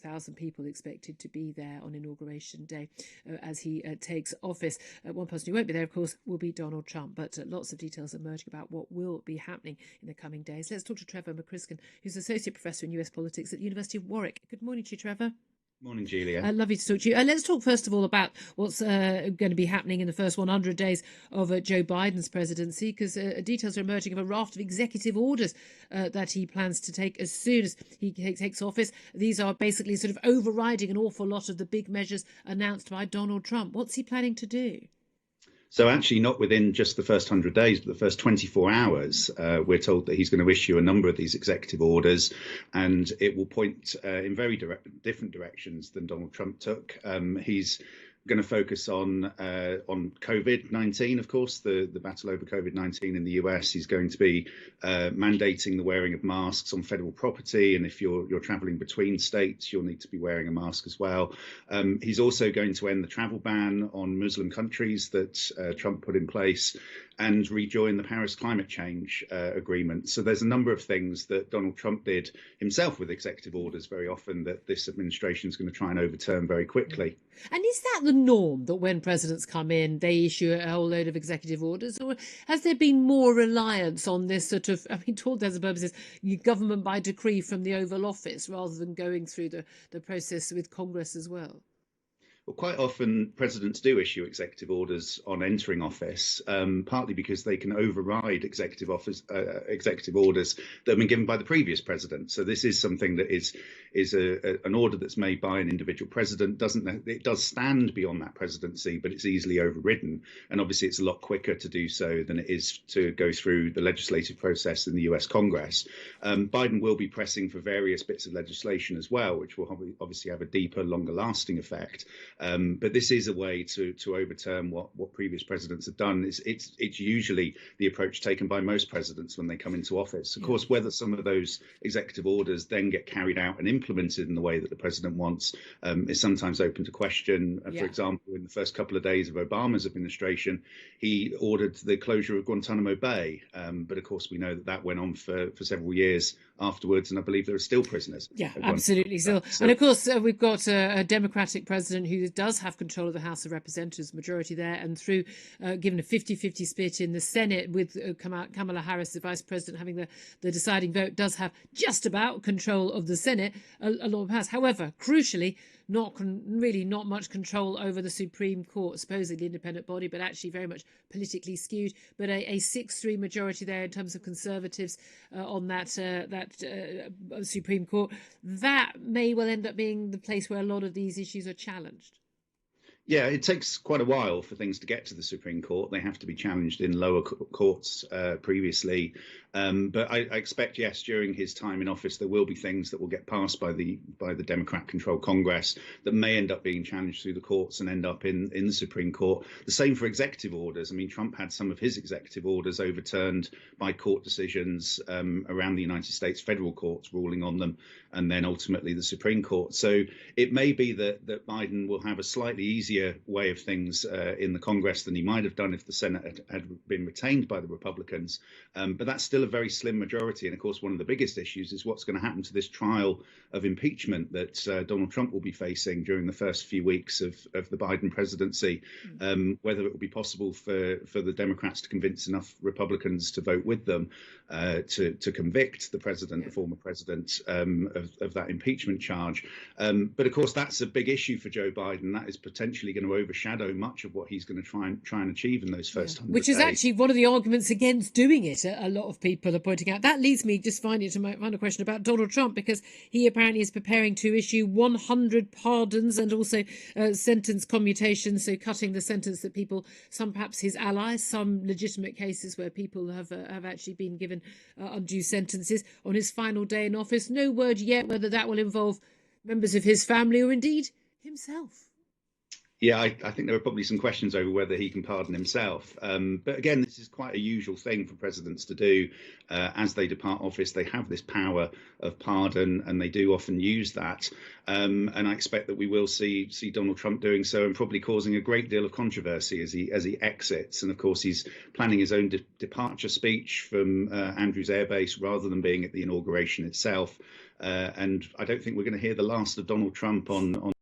100,000 people expected to be there on inauguration day as he takes office. One person who won't be there, of course, will be Donald Trump, but lots of details emerging about what will be happening in the coming days. Let's talk to Trevor McCrisken, who's Associate Professor in US Politics at the University of Warwick. Good morning to you, Trevor. Morning, Julia. Lovely to talk to you. Let's talk first of all about what's going to be happening in the first 100 days of Joe Biden's presidency, because details are emerging of a raft of executive orders that he plans to take as soon as he takes office. These are basically sort of overriding an awful lot of the big measures announced by Donald Trump. What's he planning to do? So actually not within just the first 100 days, but the first 24 hours, we're told that he's going to issue a number of these executive orders, and it will point in very different directions than Donald Trump took. He's going to focus on COVID-19, of course, the battle over COVID-19 in the US. He's going to be mandating the wearing of masks on federal property, and if you're traveling between states, you'll need to be wearing a mask as well. He's also going to end the travel ban on Muslim countries that Trump put in place, and rejoin the Paris climate change agreement. So there's a number of things that Donald Trump did himself with executive orders very often that this administration is going to try and overturn very quickly. And is that the norm, that when presidents come in, they issue a whole load of executive orders? Or has there been more reliance on this sort of, I mean, to all intents and purposes, government by decree from the Oval Office rather than going through the process with Congress as well? Well, quite often presidents do issue executive orders on entering office, partly because they can override executive orders that have been given by the previous president. So this is something that is an order that's made by an individual president. It does stand beyond that presidency, but it's easily overridden. And obviously, it's a lot quicker to do so than it is to go through the legislative process in the US Congress. Biden will be pressing for various bits of legislation as well, which will obviously have a deeper, longer lasting effect. But this is a way to overturn what previous presidents have done. It's usually the approach taken by most presidents when they come into office. Of course, whether some of those executive orders then get carried out and implemented in the way that the president wants is sometimes open to question. For example, in the first couple of days of Obama's administration, he ordered the closure of Guantanamo Bay. But of course, we know that went on for several years afterwards, and I believe there are still prisoners. Yeah, absolutely. So, and of course, we've got a Democratic president who does have control of the House of Representatives, majority there, and through given a 50-50 split in the Senate with Kamala Harris, the vice president, having the deciding vote, does have just about control of the Senate, a lot of House. However, crucially, really not much control over the Supreme Court, supposedly independent body, but actually very much politically skewed. But a 6-3 majority there in terms of Conservatives on that Supreme Court. That may well end up being the place where a lot of these issues are challenged. Yeah, it takes quite a while for things to get to the Supreme Court. They have to be challenged in lower courts previously. But I expect, yes, during his time in office, there will be things that will get passed by the Democrat-controlled Congress that may end up being challenged through the courts and end up in the Supreme Court. The same for executive orders. I mean, Trump had some of his executive orders overturned by court decisions around the United States federal courts ruling on them, and then ultimately the Supreme Court. So it may be that Biden will have a slightly easier way of things in the Congress than he might have done if the Senate had been retained by the Republicans. But that's still a very slim majority. And of course, one of the biggest issues is what's going to happen to this trial of impeachment that Donald Trump will be facing during the first few weeks of the Biden presidency, whether it will be possible for the Democrats to convince enough Republicans to vote with them to convict the president, the former president, of that impeachment charge. But of course, that's a big issue for Joe Biden. That is potentially going to overshadow much of what he's going to try and achieve in those first 100 Which is days. actually one of the arguments against doing it. A lot of people are pointing out. That leads me just finally to my final question about Donald Trump, because he apparently is preparing to issue 100 pardons and also sentence commutations, so cutting the sentence that people, some perhaps his allies, some legitimate cases where people have actually been given undue sentences on his final day in office. No word yet whether that will involve members of his family or indeed himself. Yeah, I think there are probably some questions over whether he can pardon himself. But again, this is quite a usual thing for presidents to do. As they depart office, they have this power of pardon, and they do often use that. And I expect that we will see Donald Trump doing so, and probably causing a great deal of controversy as he exits. And of course, he's planning his own departure speech from Andrews Air Base rather than being at the inauguration itself. and I don't think we're going to hear the last of Donald Trump on